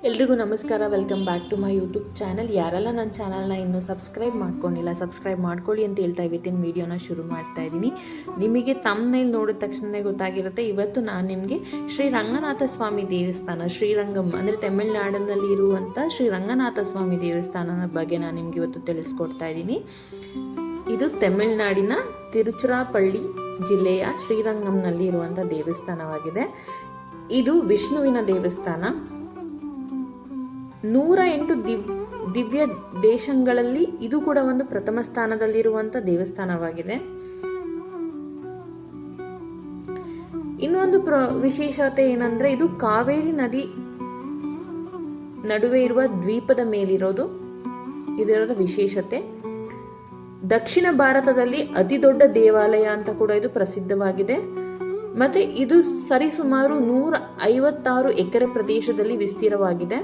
ಎಲ್ರಿಗೂ ನಮಸ್ಕಾರ. Welcome back to my YouTube channel. ಯಾರೆಲ್ಲ ನನ್ನ ಚಾನಲ್ನ ಇನ್ನೂ ಸಬ್ಸ್ಕ್ರೈಬ್ ಮಾಡ್ಕೊಂಡಿಲ್ಲ, ಸಬ್ಸ್ಕ್ರೈಬ್ ಮಾಡ್ಕೊಳ್ಳಿ ಅಂತ ಹೇಳ್ತಾ ಇವತ್ತಿನ ವೀಡಿಯೋನ ಶುರು ಮಾಡ್ತಾ ಇದ್ದೀನಿ. ನಿಮಗೆ ತಮ್ಮನೇಲಿ ನೋಡಿದ ತಕ್ಷಣವೇ ಗೊತ್ತಾಗಿರುತ್ತೆ, ಇವತ್ತು ನಾನು ನಿಮಗೆ ಶ್ರೀ ರಂಗನಾಥ ಸ್ವಾಮಿ ದೇವಸ್ಥಾನ, ಶ್ರೀರಂಗಂ ಅಂದರೆ ತಮಿಳುನಾಡಿನಲ್ಲಿ ಇರುವಂಥ ಶ್ರೀ ರಂಗನಾಥ ಸ್ವಾಮಿ ದೇವಸ್ಥಾನದ ಬಗ್ಗೆ ನಾನು ನಿಮಗೆ ಇವತ್ತು ತಿಳಿಸ್ಕೊಡ್ತಾ ಇದ್ದೀನಿ. ಇದು ತಮಿಳುನಾಡಿನ ತಿರುಚಿರಾಪಳ್ಳಿ ಜಿಲ್ಲೆಯ ಶ್ರೀರಂಗಂನಲ್ಲಿ ಇರುವಂಥ ದೇವಸ್ಥಾನವಾಗಿದೆ. ಇದು ವಿಷ್ಣುವಿನ ದೇವಸ್ಥಾನ. 108 ದಿವ್ಯ ದೇಶಗಳಲ್ಲಿ ಇದು ಕೂಡ ಒಂದು ಪ್ರಥಮ ಸ್ಥಾನದಲ್ಲಿರುವಂಥ ದೇವಸ್ಥಾನವಾಗಿದೆ. ಇನ್ನೊಂದು ವಿಶೇಷತೆ ಏನಂದ್ರೆ, ಇದು ಕಾವೇರಿ ನದಿ ನಡುವೆ ಇರುವ ದ್ವೀಪದ ಮೇಲಿರೋದು ಇದರ ವಿಶೇಷತೆ. ದಕ್ಷಿಣ ಭಾರತದಲ್ಲಿ ಅತಿ ದೊಡ್ಡ ದೇವಾಲಯ ಅಂತ ಕೂಡ ಇದು ಪ್ರಸಿದ್ಧವಾಗಿದೆ. ಮತ್ತೆ ಇದು ಸರಿಸುಮಾರು 156 ಎಕರೆ ಪ್ರದೇಶದಲ್ಲಿ ವಿಸ್ತೀರ್ಣವಾಗಿದೆ.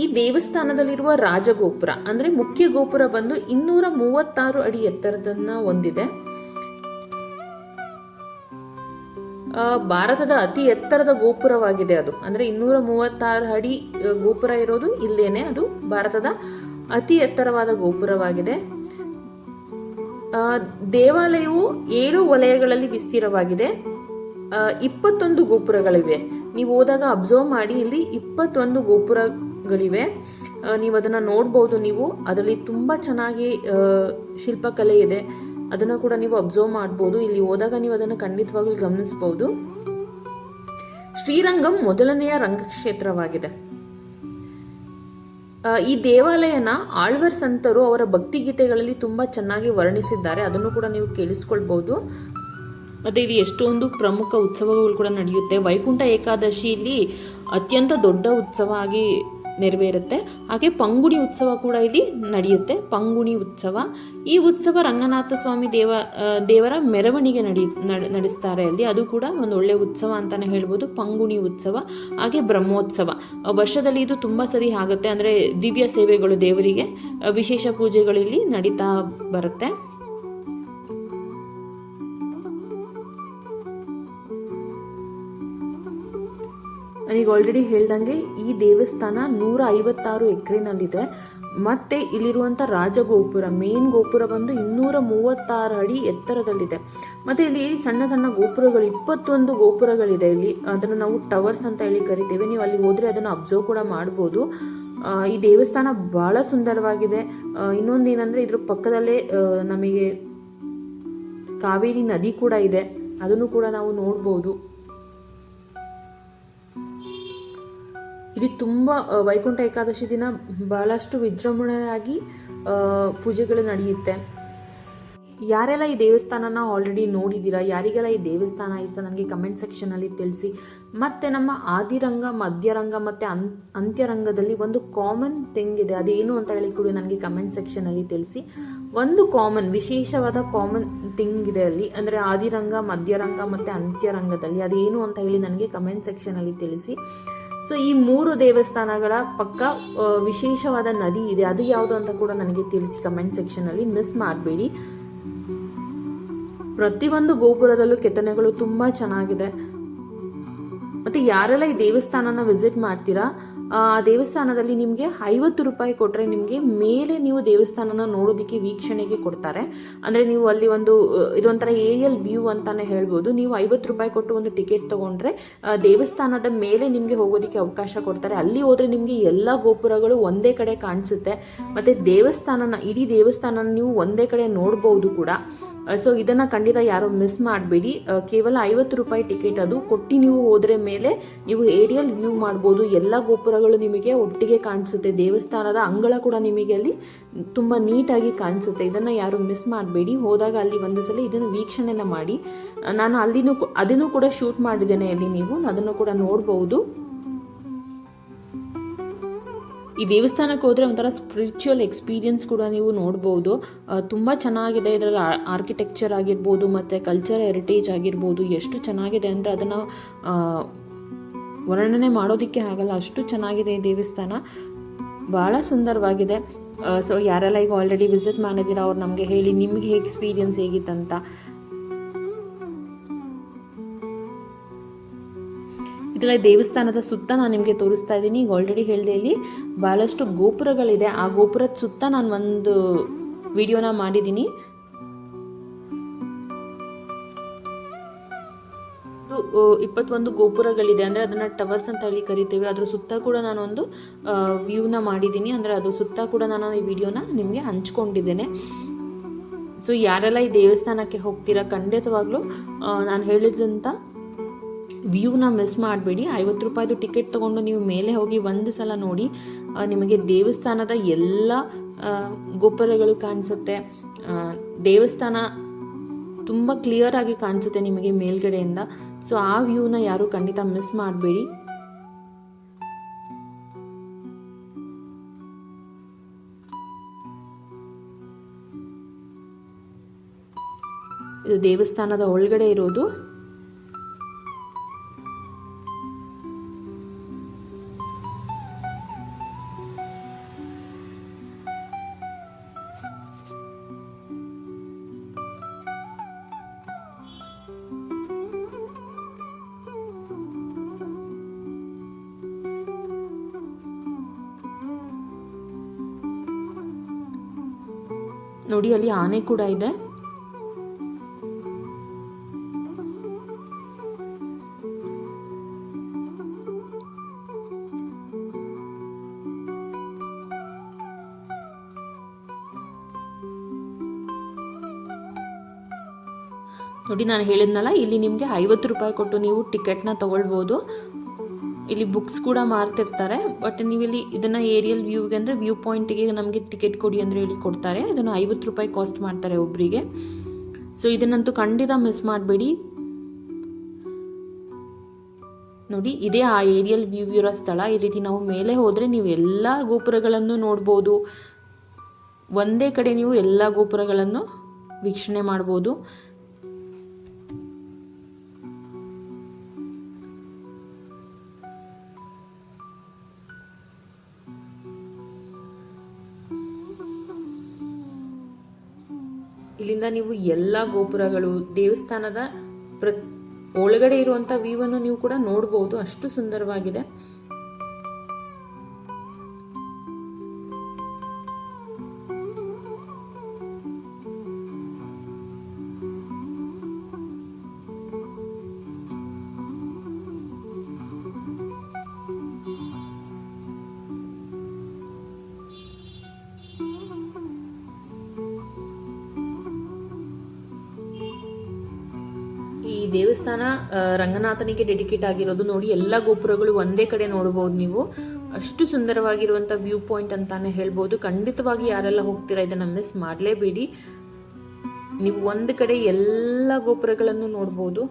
ಈ ದೇವಸ್ಥಾನದಲ್ಲಿರುವ ರಾಜಗೋಪುರ ಅಂದ್ರೆ ಮುಖ್ಯ ಗೋಪುರ ಬಂದು 236 ಅಡಿ ಎತ್ತರದನ್ನ ಹೊಂದಿದೆ. ಭಾರತದ ಅತಿ ಎತ್ತರದ ಗೋಪುರವಾಗಿದೆ ಅದು. ಅಂದ್ರೆ 236 ಅಡಿ ಗೋಪುರ ಇರೋದು ಇಲ್ಲೇನೆ. ಅದು ಭಾರತದ ಅತಿ ಎತ್ತರವಾದ ಗೋಪುರವಾಗಿದೆ. ದೇವಾಲಯವು 7 ವಲಯಗಳಲ್ಲಿ ವಿಸ್ತೀರ್ಣವಾಗಿದೆ. 21 ಗೋಪುರಗಳಿವೆ. ನೀವು ಹೋದಾಗ ಅಬ್ಸರ್ವ್ ಮಾಡಿ, ಇಲ್ಲಿ 21 ಗೋಪುರಗಳಿವೆ. ನೀವು ಅದನ್ನ ನೋಡ್ಬೋದು. ನೀವು ಅದರಲ್ಲಿ ತುಂಬಾ ಚೆನ್ನಾಗಿ ಶಿಲ್ಪಕಲೆ ಇದೆ, ಅದನ್ನ ಕೂಡ ನೀವು ಅಬ್ಸರ್ವ್ ಮಾಡ್ಬೋದು. ಇಲ್ಲಿ ಹೋದಾಗ ನೀವು ಅದನ್ನು ಖಂಡಿತವಾಗ್ಲೂ ಗಮನಿಸಬಹುದು. ಶ್ರೀರಂಗಂ ಮೊದಲನೆಯ ರಂಗಕ್ಷೇತ್ರವಾಗಿದೆ. ಈ ದೇವಾಲಯನ ಆಳ್ವಾರ್ ಸಂತರು ಅವರ ಭಕ್ತಿಗೀತೆಗಳಲ್ಲಿ ತುಂಬಾ ಚೆನ್ನಾಗಿ ವರ್ಣಿಸಿದ್ದಾರೆ. ಅದನ್ನು ಕೂಡ ನೀವು ಕೇಳಿಸ್ಕೊಳ್ಬಹುದು. ಮತ್ತೆ ಇಲ್ಲಿ ಎಷ್ಟೊಂದು ಪ್ರಮುಖ ಉತ್ಸವಗಳು ಕೂಡ ನಡೆಯುತ್ತೆ. ವೈಕುಂಠ ಏಕಾದಶಿ ಇಲ್ಲಿ ಅತ್ಯಂತ ದೊಡ್ಡ ಉತ್ಸವ ಆಗಿ ನೆರವೇರುತ್ತೆ. ಹಾಗೆ ಪಂಗುಣಿ ಉತ್ಸವ ಕೂಡ ಇಲ್ಲಿ ನಡೆಯುತ್ತೆ. ಪಂಗುಣಿ ಉತ್ಸವ, ಈ ಉತ್ಸವ ರಂಗನಾಥ ಸ್ವಾಮಿ ದೇವರ ಮೆರವಣಿಗೆ ನಡೆಸ್ತಾರೆ ಅಲ್ಲಿ. ಅದು ಕೂಡ ಒಂದು ಒಳ್ಳೆ ಉತ್ಸವ ಅಂತಾನೆ ಹೇಳ್ಬೋದು. ಪಂಗುಣಿ ಉತ್ಸವ, ಹಾಗೆ ಬ್ರಹ್ಮೋತ್ಸವ. ವರ್ಷದಲ್ಲಿ ಇದು ತುಂಬಾ ಸರಿ ಆಗುತ್ತೆ. ಅಂದ್ರೆ ದಿವ್ಯ ಸೇವೆಗಳು, ದೇವರಿಗೆ ವಿಶೇಷ ಪೂಜೆಗಳು ಇಲ್ಲಿ ನಡೀತಾ ಬರುತ್ತೆ. ನನಗೆ ಆಲ್ರೆಡಿ ಹೇಳ್ದಂಗೆ ಈ ದೇವಸ್ಥಾನ 156 ಎಕರೆನಲ್ಲಿದೆ. ಮತ್ತೆ ಇಲ್ಲಿರುವಂಥ ರಾಜಗೋಪುರ, ಮೇನ್ ಗೋಪುರ ಬಂದು 236 ಅಡಿ ಎತ್ತರದಲ್ಲಿದೆ. ಮತ್ತೆ ಇಲ್ಲಿ ಸಣ್ಣ ಸಣ್ಣ ಗೋಪುರಗಳು, 21 ಗೋಪುರಗಳಿದೆ ಇಲ್ಲಿ. ಅದನ್ನು ನಾವು ಟವರ್ಸ್ ಅಂತ ಹೇಳಿ ಕರಿತೇವೆ. ನೀವು ಅಲ್ಲಿ ಹೋದ್ರೆ ಅದನ್ನು ಅಬ್ಸರ್ವ್ ಕೂಡ ಮಾಡ್ಬೋದು. ಈ ದೇವಸ್ಥಾನ ಬಹಳ ಸುಂದರವಾಗಿದೆ. ಇನ್ನೊಂದು ಏನಂದ್ರೆ, ಇದ್ರ ಪಕ್ಕದಲ್ಲೇ ನಮಗೆ ಕಾವೇರಿ ನದಿ ಕೂಡ ಇದೆ, ಅದನ್ನು ಕೂಡ ನಾವು ನೋಡ್ಬೋದು. ಇಲ್ಲಿ ತುಂಬ ವೈಕುಂಠ ಏಕಾದಶಿ ದಿನ ಬಹಳಷ್ಟು ವಿಜೃಂಭಣೆಯಾಗಿ ಪೂಜೆಗಳು ನಡೆಯುತ್ತೆ. ಯಾರೆಲ್ಲ ಈ ದೇವಸ್ಥಾನನ ಆಲ್ರೆಡಿ ನೋಡಿದ್ದೀರಾ, ಯಾರಿಗೆಲ್ಲ ಈ ದೇವಸ್ಥಾನ ಇಷ್ಟ ನನಗೆ ಕಮೆಂಟ್ ಸೆಕ್ಷನಲ್ಲಿ ತಿಳಿಸಿ. ಮತ್ತು ನಮ್ಮ ಆದಿರಂಗ, ಮಧ್ಯರಂಗ ಮತ್ತು ಅಂತ್ಯರಂಗದಲ್ಲಿ ಒಂದು ಕಾಮನ್ ಥಿಂಗ್ ಇದೆ. ಅದೇನು ಅಂತ ಹೇಳಿ ಕೂಡ ನನಗೆ ಕಮೆಂಟ್ ಸೆಕ್ಷನಲ್ಲಿ ತಿಳಿಸಿ. ಒಂದು ವಿಶೇಷವಾದ ಕಾಮನ್ ಥಿಂಗ್ ಇದೆ ಅಲ್ಲಿ, ಅಂದರೆ ಆದಿರಂಗ, ಮಧ್ಯರಂಗ ಮತ್ತು ಅಂತ್ಯರಂಗದಲ್ಲಿ. ಅದೇನು ಅಂತ ಹೇಳಿ ನನಗೆ ಕಮೆಂಟ್ ಸೆಕ್ಷನಲ್ಲಿ ತಿಳಿಸಿ. ಸೊ ಈ 3 ದೇವಸ್ಥಾನಗಳ ಪಕ್ಕ ವಿಶೇಷವಾದ ನದಿ ಇದೆ. ಅದು ಯಾವುದು ಅಂತ ಕೂಡ ನನಗೆ ತಿಳಿಸಿ ಕಮೆಂಟ್ ಸೆಕ್ಷನಲ್ಲಿ. ಮಿಸ್ ಮಾಡಬೇಡಿ. ಪ್ರತಿಯೊಂದು ಗೋಪುರದಲ್ಲೂ ಕೆತ್ತನೆಗಳು ತುಂಬಾ ಚೆನ್ನಾಗಿದೆ. ಮತ್ತೆ ಯಾರೆಲ್ಲ ಈ ದೇವಸ್ಥಾನನ ವಿಸಿಟ್ ಮಾಡ್ತೀರಾ, ಆ ದೇವಸ್ಥಾನದಲ್ಲಿ ನಿಮಗೆ 50 ರೂಪಾಯಿ ಕೊಟ್ಟರೆ ನಿಮಗೆ ಮೇಲೆ ನೀವು ದೇವಸ್ಥಾನನ ನೋಡೋದಕ್ಕೆ ವೀಕ್ಷಣೆಗೆ ಕೊಡ್ತಾರೆ. ಅಂದರೆ ನೀವು ಅಲ್ಲಿ ಇದೊಂಥರ ಏರಿಯಲ್ ವ್ಯೂ ಅಂತಾನೆ ಹೇಳ್ಬೋದು. ನೀವು 50 ರೂಪಾಯಿ ಕೊಟ್ಟು ಒಂದು ಟಿಕೆಟ್ ತಗೊಂಡ್ರೆ ದೇವಸ್ಥಾನದ ಮೇಲೆ ನಿಮಗೆ ಹೋಗೋದಕ್ಕೆ ಅವಕಾಶ ಕೊಡ್ತಾರೆ. ಅಲ್ಲಿ ಹೋದ್ರೆ ನಿಮಗೆ ಎಲ್ಲ ಗೋಪುರಗಳು ಒಂದೇ ಕಡೆ ಕಾಣಿಸುತ್ತೆ. ಮತ್ತೆ ಇಡೀ ದೇವಸ್ಥಾನ ನೀವು ಒಂದೇ ಕಡೆ ನೋಡ್ಬೋದು ಕೂಡ. ಸೊ ಇದನ್ನ ಖಂಡಿತ ಯಾರು ಮಿಸ್ ಮಾಡಬೇಡಿ. ಕೇವಲ 50 ರೂಪಾಯಿ ಟಿಕೆಟ್. ಅದು ಕೊಟ್ಟು ನೀವು ಹೋದ್ರೆ ಮೇಲೆ ನೀವು ಏರಿಯಲ್ ವ್ಯೂ ಮಾಡ್ಬೋದು. ಎಲ್ಲ ಗೋಪುರಗಳು ನಿಮಗೆ ಒಟ್ಟಿಗೆ ಕಾಣಿಸುತ್ತೆ. ದೇವಸ್ಥಾನದ ಅಂಗಳ ಕೂಡ ನಿಮಗೆ ಅಲ್ಲಿ ತುಂಬಾ ನೀಟಾಗಿ ಕಾಣಿಸುತ್ತೆ. ಇದನ್ನ ಯಾರು ಮಿಸ್ ಮಾಡಬೇಡಿ. ಹೋದಾಗ ಅಲ್ಲಿ ಒಂದು ಸಲ ಇದನ್ನು ವೀಕ್ಷಣೆನ ಮಾಡಿ. ನಾನು ಅದನ್ನು ಕೂಡ ಶೂಟ್ ಮಾಡಿದ್ದೇನೆ ಅಲ್ಲಿ, ನೀವು ಅದನ್ನು ಕೂಡ ನೋಡಬಹುದು. ಈ ದೇವಸ್ಥಾನಕ್ಕೆ ಹೋದರೆ ಒಂಥರ ಸ್ಪಿರಿಚುವಲ್ ಎಕ್ಸ್ಪೀರಿಯನ್ಸ್ ಕೂಡ ನೀವು ನೋಡ್ಬೋದು. ತುಂಬ ಚೆನ್ನಾಗಿದೆ. ಇದರಲ್ಲಿ ಆರ್ಕಿಟೆಕ್ಚರ್ ಆಗಿರ್ಬೋದು ಮತ್ತು ಕಲ್ಚರ್ ಹೆರಿಟೇಜ್ ಆಗಿರ್ಬೋದು ಎಷ್ಟು ಚೆನ್ನಾಗಿದೆ ಅಂದರೆ ಅದನ್ನು ವರ್ಣನೆ ಮಾಡೋದಕ್ಕೆ ಆಗಲ್ಲ, ಅಷ್ಟು ಚೆನ್ನಾಗಿದೆ ಈ ದೇವಸ್ಥಾನ. ಭಾಳ ಸುಂದರವಾಗಿದೆ. ಸೊ ಯಾರೆಲ್ಲ ಈಗ ಆಲ್ರೆಡಿ ವಿಸಿಟ್ ಮಾಡಿದ್ದೀರಾ ಅವ್ರು ನಮಗೆ ಹೇಳಿ ನಿಮಗೆ ಎಕ್ಸ್ಪೀರಿಯನ್ಸ್ ಹೇಗಿತ್ತಂತ. ಗೊತ್ತಿಲ್ಲ, ದೇವಸ್ಥಾನದ ಸುತ್ತ ನಾನು ನಿಮಗೆ ತೋರಿಸ್ತಾ ಇದ್ದೀನಿ. ಈಗ ಆಲ್ರೆಡಿ ಹೇಳಿದೆ, ಇಲ್ಲಿ ಭಾಳಷ್ಟು ಗೋಪುರಗಳಿದೆ. ಆ ಗೋಪುರದ ಸುತ್ತ ನಾನು ಒಂದು ವಿಡಿಯೋನ ಮಾಡಿದ್ದೀನಿ. 21 ಗೋಪುರಗಳಿದೆ, ಅಂದರೆ ಅದನ್ನು ಟವರ್ಸ್ ಅಂತ ಹೇಳಿ ಕರಿತೇವೆ. ಅದ್ರ ಸುತ್ತ ಕೂಡ ನಾನೊಂದು ವ್ಯೂನ ಮಾಡಿದ್ದೀನಿ, ಅಂದರೆ ಅದ್ರ ಸುತ್ತ ಕೂಡ ನಾನು ಈ ವಿಡಿಯೋನ ನಿಮಗೆ ಹಂಚ್ಕೊಂಡಿದ್ದೇನೆ. ಸೊ ಯಾರೆಲ್ಲ ಈ ದೇವಸ್ಥಾನಕ್ಕೆ ಹೋಗ್ತೀರಾ, ಖಂಡಿತವಾಗ್ಲೂ ನಾನು ಹೇಳಿದಂಥ ವ್ಯೂನ ಮಿಸ್ ಮಾಡಬೇಡಿ. 50 ರೂಪಾಯಿದು ಟಿಕೆಟ್ ತೊಗೊಂಡು ನೀವು ಮೇಲೆ ಹೋಗಿ ಒಂದು ಸಲ ನೋಡಿ, ನಿಮಗೆ ದೇವಸ್ಥಾನದ ಎಲ್ಲ ಗೋಪುರಗಳು ಕಾಣಿಸುತ್ತೆ. ದೇವಸ್ಥಾನ ತುಂಬ ಕ್ಲಿಯರ್ ಆಗಿ ಕಾಣಿಸುತ್ತೆ ನಿಮಗೆ ಮೇಲ್ಗಡೆಯಿಂದ. ಸೊ ಆ ವ್ಯೂನ ಯಾರು ಖಂಡಿತ ಮಿಸ್ ಮಾಡಬೇಡಿ. ಇದು ದೇವಸ್ಥಾನದ ಒಳಗಡೆ ಇರೋದು. ನೋಡಿ, ಅಲ್ಲಿ ಆನೆ ಕೂಡ ಇದೆ. ನೋಡಿ, ನಾನು ಹೇಳಿದ್ನಲ್ಲ, ಇಲ್ಲಿ ನಿಮಗೆ 50 ರೂಪಾಯಿ ಕೊಟ್ಟು ನೀವು ಟಿಕೆಟ್ನ ತಗೊಳ್ಬೋದು. ಇಲ್ಲಿ ಬುಕ್ಸ್ ಕೂಡ ಮಾರ್ತಿರ್ತಾರೆ. ಬಟ್ ನೀವಿಲ್ಲಿ ಇದನ್ನು ಏರಿಯಲ್ ವ್ಯೂಗೆ ಅಂದರೆ ವ್ಯೂ ಪಾಯಿಂಟಿಗೆ ನಮಗೆ ಟಿಕೆಟ್ ಕೊಡಿ ಅಂದರೆ ಹೇಳಿ ಕೊಡ್ತಾರೆ. ಇದನ್ನು 50 ರೂಪಾಯಿ ಕಾಸ್ಟ್ ಮಾಡ್ತಾರೆ ಒಬ್ಬರಿಗೆ. ಸೊ ಇದನ್ನಂತೂ ಖಂಡಿತ ಮಿಸ್ ಮಾಡಬೇಡಿ. ನೋಡಿ, ಇದೇ ಆ ಏರಿಯಲ್ ವ್ಯೂ ಇರೋ ಸ್ಥಳ. ಈ ರೀತಿ ನಾವು ಮೇಲೆ ಹೋದರೆ ನೀವು ಎಲ್ಲ ಗೋಪುರಗಳನ್ನು ನೋಡ್ಬೋದು. ಒಂದೇ ಕಡೆ ನೀವು ಎಲ್ಲ ಗೋಪುರಗಳನ್ನು ವೀಕ್ಷಣೆ ಮಾಡ್ಬೋದು. ಇಲ್ಲಿಂದ ನೀವು ಎಲ್ಲ ಗೋಪುರಗಳು, ದೇವಸ್ಥಾನದ ಒಳಗಡೆ ಇರುವಂಥ ವ್ಯೂವನ್ನು ನೀವು ಕೂಡ ನೋಡ್ಬೋದು. ಅಷ್ಟು ಸುಂದರವಾಗಿದೆ. ಈ ದೇವಸ್ಥಾನ ರಂಗನಾಥನಿಗೆ ಡೆಡಿಕೇಟ್ ಆಗಿರೋದು. ನೋಡಿ, ಎಲ್ಲ ಗೋಪುರಗಳು ಒಂದೇ ಕಡೆ ನೋಡಬಹುದು ನೀವು. ಅಷ್ಟು ಸುಂದರವಾಗಿರುವಂಥ ವ್ಯೂ ಪಾಯಿಂಟ್ ಅಂತಾನೆ ಹೇಳ್ಬೋದು. ಖಂಡಿತವಾಗಿ ಯಾರೆಲ್ಲ ಹೋಗ್ತೀರಾ ಇದನ್ನು ಮಿಸ್ ಮಾಡಲೇಬೇಡಿ. ನೀವು ಒಂದು ಕಡೆ ಎಲ್ಲ ಗೋಪುರಗಳನ್ನು ನೋಡ್ಬೋದು.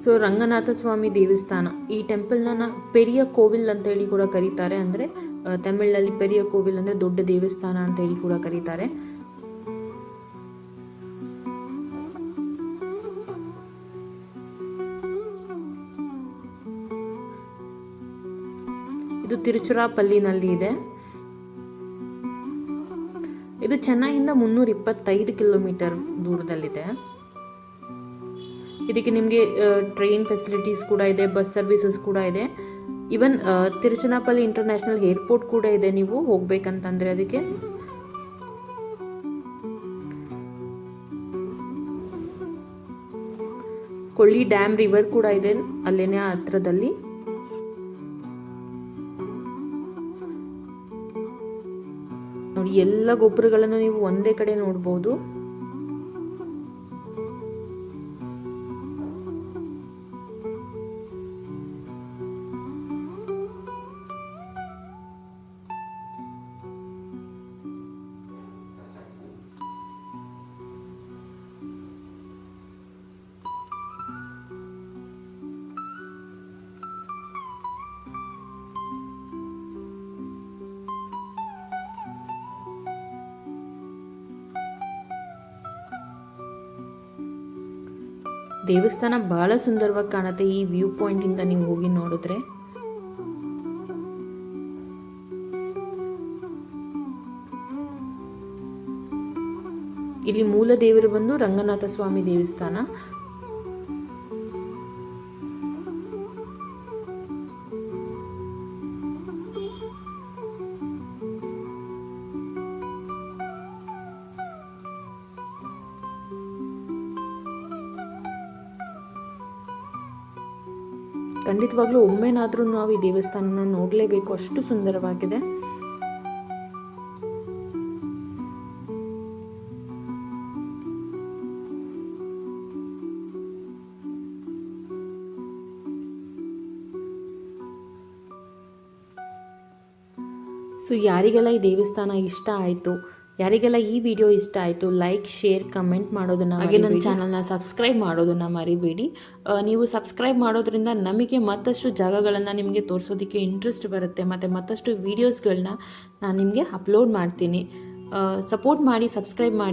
ಸೊ ರಂಗನಾಥ ಸ್ವಾಮಿ ದೇವಸ್ಥಾನ, ಈ ಟೆಂಪಲ್ನ ಪೆರಿಯ ಕೋವಿಲ್ ಅಂತ ಹೇಳಿ ಕೂಡ ಕರೀತಾರೆ. ಅಂದರೆ ತಮಿಳಲ್ಲಿ ಪೆರಿಯ ಕೋವಿಲ್ ಅಂದರೆ ದೊಡ್ಡ ದೇವಸ್ಥಾನ ಅಂತ ಹೇಳಿ ಕೂಡ ಕರೀತಾರೆ. ಇದು ತಿರುಚಿರಾಪಲ್ಲಿನಲ್ಲಿ ಇದೆ. ಇದು ಚೆನ್ನೈಯಿಂದ 325 ಕಿಲೋಮೀಟರ್ ದೂರದಲ್ಲಿದೆ. ಇದಕ್ಕೆ ನಿಮಗೆ ಟ್ರೈನ್ ಫೆಸಿಲಿಟೀಸ್ ಕೂಡ ಇದೆ, ಬಸ್ ಸರ್ವಿಸಸ್ ಕೂಡ ಇದೆ. ಈವನ್ ತಿರುಚನಾಪಲ್ಲಿ ಇಂಟರ್ನ್ಯಾಷನಲ್ ಏರ್ಪೋರ್ಟ್ ಕೂಡ ಇದೆ ನೀವು ಹೋಗ್ಬೇಕಂತಂದ್ರೆ. ಅದಕ್ಕೆ ಕೊಳ್ಳಿ ಡ್ಯಾಮ್ ರಿವರ್ ಕೂಡ ಇದೆ ಅಲ್ಲೇನೆ ಹತ್ರದಲ್ಲಿ. ನೋಡಿ, ಎಲ್ಲ ಗೋಪುರಗಳನ್ನು ನೀವು ಒಂದೇ ಕಡೆ ನೋಡ್ಬೋದು. ದೇವಸ್ಥಾನ ಬಹಳ ಸುಂದರವಾಗಿ ಕಾಣುತ್ತೆ ಈ ವ್ಯೂ ಪಾಯಿಂಟ್ ಇಂದ ನೀವು ಹೋಗಿ ನೋಡಿದ್ರೆ. ಇಲ್ಲಿ ಮೂಲ ದೇವರು ಬಂದು ರಂಗನಾಥ ಸ್ವಾಮಿ ದೇವಸ್ಥಾನ. ಖಂಡಿತವಾಗ್ಲೂ ಒಮ್ಮೆನಾದ್ರೂ ನಾವು ಈ ದೇವಸ್ಥಾನನ ನೋಡಲೇಬೇಕು, ಅಷ್ಟು ಸುಂದರವಾಗಿದೆ. ಸೊ ಯಾರಿಗೆಲ್ಲ ಈ ದೇವಸ್ಥಾನ ಇಷ್ಟ ಆಯಿತು, ಯಾರಿಗೆಲ್ಲ ಈ ವಿಡಿಯೋ ಇಷ್ಟ ಆಯಿತು, ಲೈಕ್, ಶೇರ್, ಕಮೆಂಟ್ ಮಾಡೋದನ್ನು, ಹಾಗೆ ನನ್ನ ಚಾನಲ್ನ ಸಬ್ಸ್ಕ್ರೈಬ್ ಮಾಡೋದನ್ನು ಮರಿಬೇಡಿ. ನೀವು ಸಬ್ಸ್ಕ್ರೈಬ್ ಮಾಡೋದ್ರಿಂದ ನಮಗೆ ಮತ್ತಷ್ಟು ಜಾಗಗಳನ್ನು ನಿಮಗೆ ತೋರಿಸೋದಕ್ಕೆ ಇಂಟ್ರೆಸ್ಟ್ ಬರುತ್ತೆ, ಮತ್ತು ಮತ್ತಷ್ಟು ವೀಡಿಯೋಸ್ಗಳನ್ನ ನಾನು ನಿಮಗೆ ಅಪ್ಲೋಡ್ ಮಾಡ್ತೀನಿ. ಸಪೋರ್ಟ್ ಮಾಡಿ, ಸಬ್ಸ್ಕ್ರೈಬ್ ಮಾಡಿ.